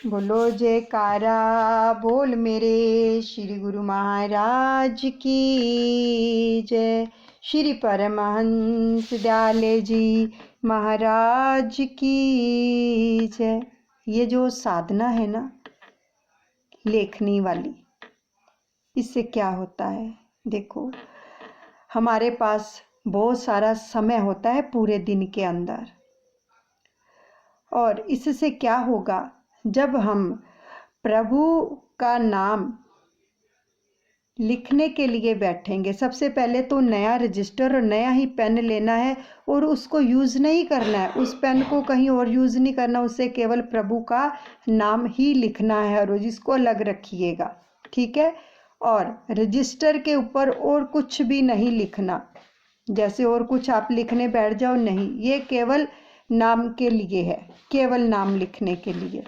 बोलो जयकारा बोल मेरे श्री गुरु महाराज की जय। श्री परमहंस दयाले जी महाराज की जय। ये जो साधना है ना लेखनी वाली, इससे क्या होता है? देखो, हमारे पास बहुत सारा समय होता है पूरे दिन के अंदर, और इससे क्या होगा? जब हम प्रभु का नाम लिखने के लिए बैठेंगे, सबसे पहले तो नया रजिस्टर और नया ही पेन लेना है, और उसको यूज़ नहीं करना है, उस पेन को कहीं और यूज़ नहीं करना, उससे केवल प्रभु का नाम ही लिखना है, रोज इसको अलग रखिएगा, ठीक है? और रजिस्टर के ऊपर और कुछ भी नहीं लिखना, जैसे और कुछ आप लिखने बैठ जाओ, नहीं, ये केवल नाम के लिए है, केवल नाम लिखने के लिए,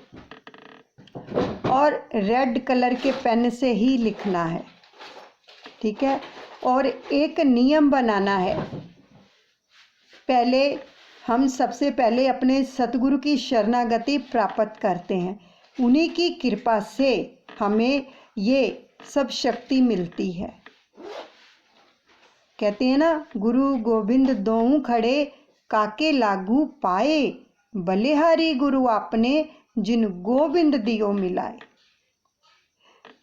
और रेड कलर के पेन से ही लिखना है, ठीक है? और एक नियम बनाना है। पहले हम सबसे पहले अपने सतगुरु की शरणागति प्राप्त करते हैं, उन्हीं की कृपा से हमें ये सब शक्ति मिलती है। कहते हैं ना, गुरु गोविंद दोऊ खड़े काके लागू पाए, बलिहारी गुरु आपने जिन गोविंद दियो मिलाए।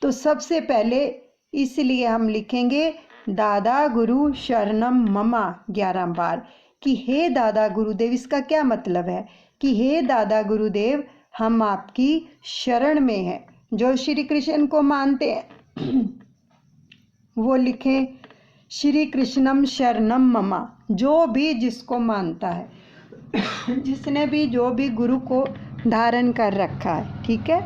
तो सबसे पहले इसलिए हम लिखेंगे दादा गुरु शरणम ममा 11 बार कि हे दादा गुरुदेव। इसका क्या मतलब है? कि हे दादा गुरुदेव, हम आपकी शरण में हैं। जो श्री कृष्ण को मानते हैं वो लिखें श्री कृष्णम शरणम ममा। जो भी जिसको मानता है जिसने भी जो भी गुरु को धारण कर रखा है, ठीक है?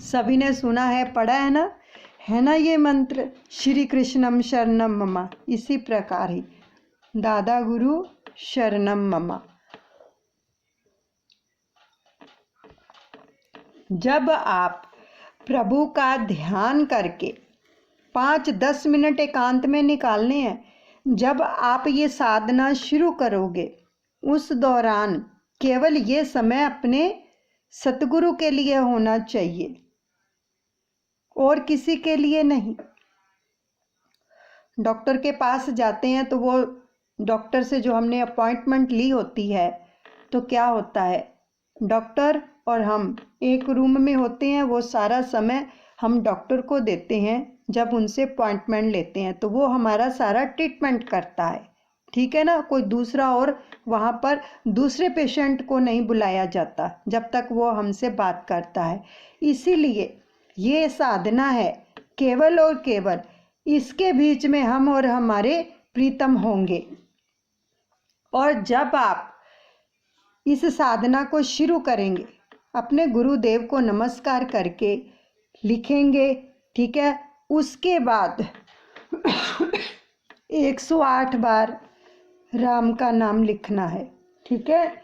सभी ने सुना है, पढ़ा है ना ये मंत्र, श्री कृष्णम शरणम ममा। इसी प्रकार ही दादा गुरु शरणम ममा। जब आप प्रभु का ध्यान करके 5-10 मिनट एकांत में निकालने हैं, जब आप ये साधना शुरू करोगे, उस दौरान केवल ये समय अपने सतगुरु के लिए होना चाहिए और किसी के लिए नहीं। डॉक्टर के पास जाते हैं तो वो डॉक्टर से जो हमने अपॉइंटमेंट ली होती है, तो क्या होता है, डॉक्टर और हम एक रूम में होते हैं, वो सारा समय हम डॉक्टर को देते हैं। जब उनसे अपॉइंटमेंट लेते हैं तो वो हमारा सारा ट्रीटमेंट करता है, ठीक है ना? कोई दूसरा और वहाँ पर दूसरे पेशेंट को नहीं बुलाया जाता जब तक वो हमसे बात करता है। इसीलिए ये साधना है केवल और केवल इसके बीच में हम और हमारे प्रीतम होंगे। और जब आप इस साधना को शुरू करेंगे, अपने गुरुदेव को नमस्कार करके लिखेंगे, ठीक है? उसके बाद 108 बार राम का नाम लिखना है, ठीक है?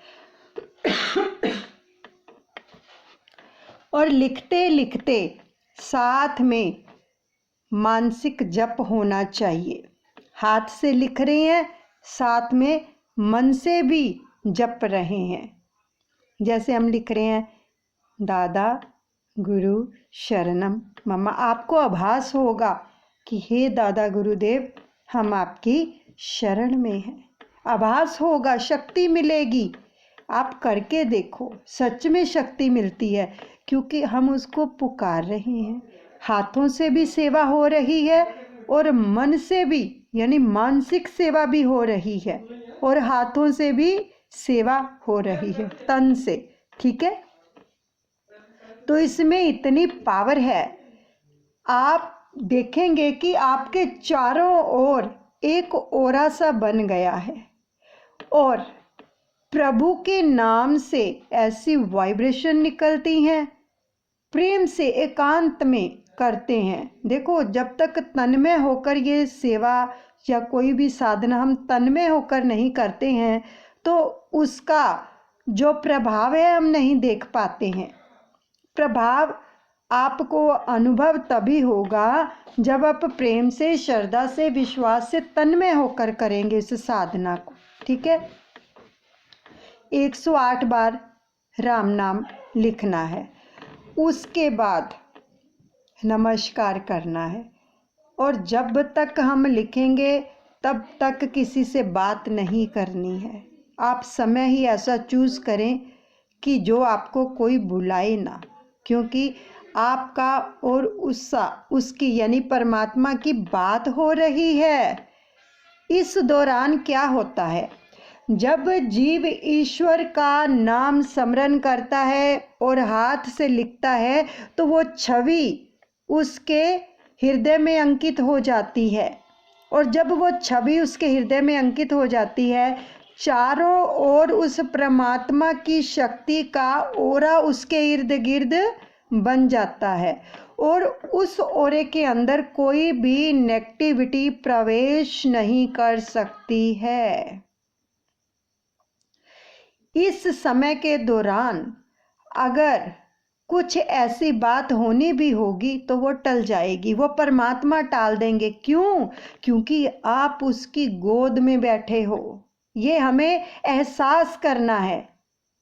और लिखते लिखते साथ में मानसिक जप होना चाहिए। हाथ से लिख रहे हैं, साथ में मन से भी जप रहे हैं। जैसे हम लिख रहे हैं दादा गुरु शरणम ममा, आपको आभास होगा कि हे दादा गुरुदेव, हम आपकी शरण में हैं। आभास होगा, शक्ति मिलेगी। आप करके देखो, सच में शक्ति मिलती है, क्योंकि हम उसको पुकार रहे हैं। हाथों से भी सेवा हो रही है और मन से भी, यानी मानसिक सेवा भी हो रही है, और हाथों से भी सेवा हो रही है, तन से, ठीक है? तो इसमें इतनी पावर है, आप देखेंगे कि आपके चारों ओर एक ओरा सा बन गया है, और प्रभु के नाम से ऐसी वाइब्रेशन निकलती हैं, प्रेम से एकांत में करते हैं। देखो, जब तक तन्मय होकर ये सेवा या कोई भी साधना हम तन्मय होकर नहीं करते हैं, तो उसका जो प्रभाव है हम नहीं देख पाते हैं। प्रभाव आपको अनुभव तभी होगा जब आप प्रेम से, श्रद्धा से, विश्वास से तन्मय होकर करेंगे इस साधना को, ठीक है? 108 बार राम नाम लिखना है। उसके बाद नमस्कार करना है। और जब तक हम लिखेंगे तब तक किसी से बात नहीं करनी है। आप समय ही ऐसा चूज़ करें कि जो आपको कोई बुलाए ना, क्योंकि आपका और उसकी यानी परमात्मा की बात हो रही है। इस दौरान क्या होता है, जब जीव ईश्वर का नाम स्मरण करता है और हाथ से लिखता है तो वो छवि उसके हृदय में अंकित हो जाती है। और जब वो छवि उसके हृदय में अंकित हो जाती है, चारों ओर उस परमात्मा की शक्ति का ओरा उसके इर्द गिर्द बन जाता है और उस ओरे के अंदर कोई भी नेगेटिविटी प्रवेश नहीं कर सकती है। इस समय के दौरान अगर कुछ ऐसी बात होनी भी होगी तो वो टल जाएगी, वो परमात्मा टाल देंगे। क्यों? क्योंकि आप उसकी गोद में बैठे हो। ये हमें एहसास करना है।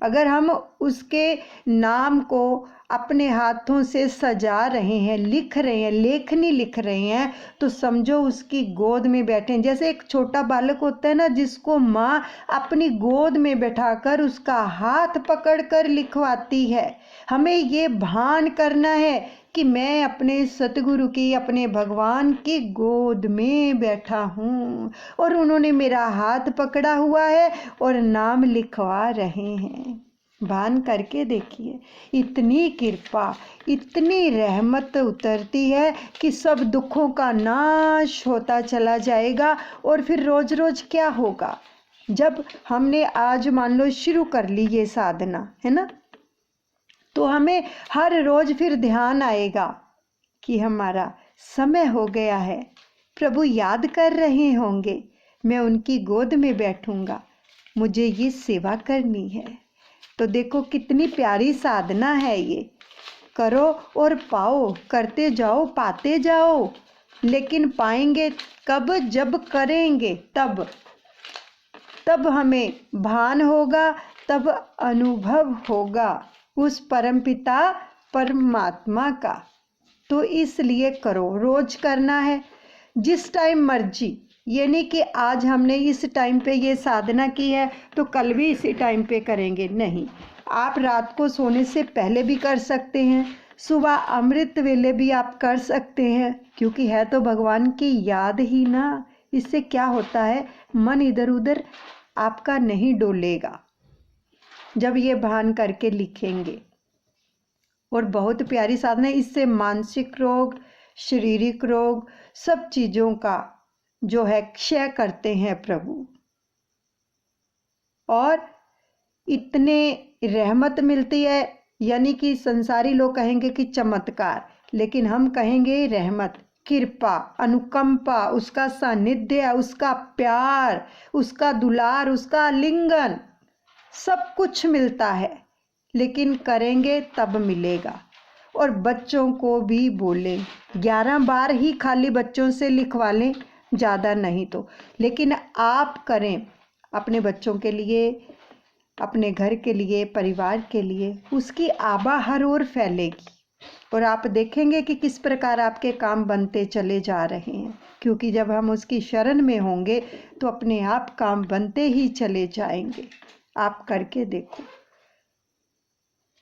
अगर हम उसके नाम को अपने हाथों से सजा रहे हैं, लिख रहे हैं, लेखनी लिख रहे हैं, तो समझो उसकी गोद में बैठे हैं। जैसे एक छोटा बालक होता है ना, जिसको माँ अपनी गोद में बैठाकर उसका हाथ पकड़कर लिखवाती है। हमें ये भान करना है कि मैं अपने सतगुरु की, अपने भगवान की गोद में बैठा हूँ और उन्होंने मेरा हाथ पकड़ा हुआ है और नाम लिखवा रहे हैं। भान करके देखिए, इतनी कृपा, इतनी रहमत उतरती है कि सब दुखों का नाश होता चला जाएगा। और फिर रोज रोज क्या होगा, जब हमने आज मान लो शुरू कर ली ये साधना, है ना, तो हमें हर रोज फिर ध्यान आएगा कि हमारा समय हो गया है, प्रभु याद कर रहे होंगे, मैं उनकी गोद में बैठूंगा, मुझे ये सेवा करनी है। तो देखो कितनी प्यारी साधना है ये। करो और पाओ, करते जाओ पाते जाओ। लेकिन पाएंगे कब? जब करेंगे तब हमें भान होगा, तब अनुभव होगा उस परमपिता परमात्मा का। तो इसलिए करो, रोज करना है, जिस टाइम मर्जी। ये नहीं कि आज हमने इस टाइम पे ये साधना की है तो कल भी इसी टाइम पे करेंगे, नहीं। आप रात को सोने से पहले भी कर सकते हैं, सुबह अमृत वेले भी आप कर सकते हैं, क्योंकि है तो भगवान की याद ही ना। इससे क्या होता है, मन इधर उधर आपका नहीं डोलेगा जब ये भान करके लिखेंगे। और बहुत प्यारी साधना है, इससे मानसिक रोग, शारीरिक रोग, सब चीज़ों का जो है क्षय करते हैं प्रभु। और इतने रहमत मिलती है, यानी कि संसारी लोग कहेंगे कि चमत्कार, लेकिन हम कहेंगे रहमत, कृपा, अनुकंपा, उसका सानिध्य, उसका प्यार, उसका दुलार, उसका आलिंगन, सब कुछ मिलता है। लेकिन करेंगे तब मिलेगा। और बच्चों को भी बोले, 11 बार ही खाली बच्चों से लिखवा लें, ज़्यादा नहीं तो, लेकिन आप करें अपने बच्चों के लिए, अपने घर के लिए, परिवार के लिए। उसकी आभा हर ओर फैलेगी और आप देखेंगे कि किस प्रकार आपके काम बनते चले जा रहे हैं। क्योंकि जब हम उसकी शरण में होंगे तो अपने आप काम बनते ही चले जाएंगे। आप करके देखो,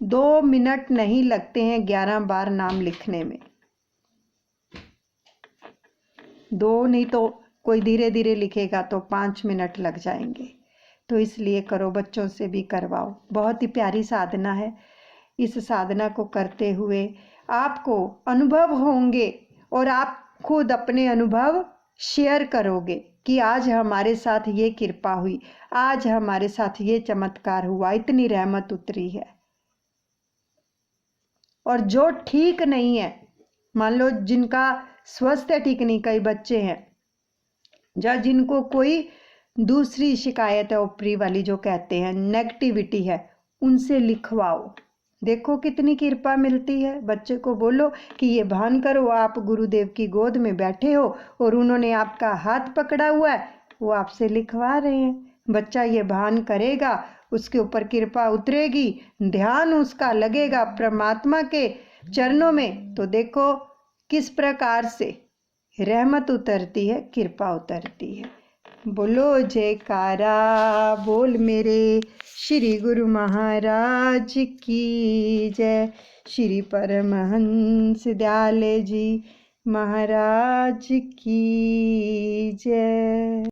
2 मिनट नहीं लगते हैं 11 बार नाम लिखने में। 2 नहीं तो कोई धीरे धीरे लिखेगा तो 5 मिनट लग जाएंगे। तो इसलिए करो, बच्चों से भी करवाओ। बहुत ही प्यारी साधना है। इस साधना को करते हुए आपको अनुभव होंगे और आप खुद अपने अनुभव शेयर करोगे कि आज हमारे साथ ये कृपा हुई, आज हमारे साथ ये चमत्कार हुआ, इतनी रहमत उतरी है। और जो ठीक नहीं है, मान लो जिनका स्वास्थ्य ठीक नहीं, कई बच्चे हैं या जिनको कोई दूसरी शिकायत है, ऊपरी वाली जो कहते हैं नेगेटिविटी है, उनसे लिखवाओ। देखो कितनी कृपा मिलती है। बच्चे को बोलो कि ये भान करो, आप गुरुदेव की गोद में बैठे हो और उन्होंने आपका हाथ पकड़ा हुआ है, वो आपसे लिखवा रहे हैं। बच्चा ये भान करेगा उसके ऊपर कृपा उतरेगी, ध्यान उसका लगेगा परमात्मा के चरणों में, तो देखो किस प्रकार से रहमत उतरती है, कृपा उतरती है। बोलो जयकारा बोल मेरे श्री गुरु महाराज की जय। श्री परमहंस दयाले जी महाराज की जय।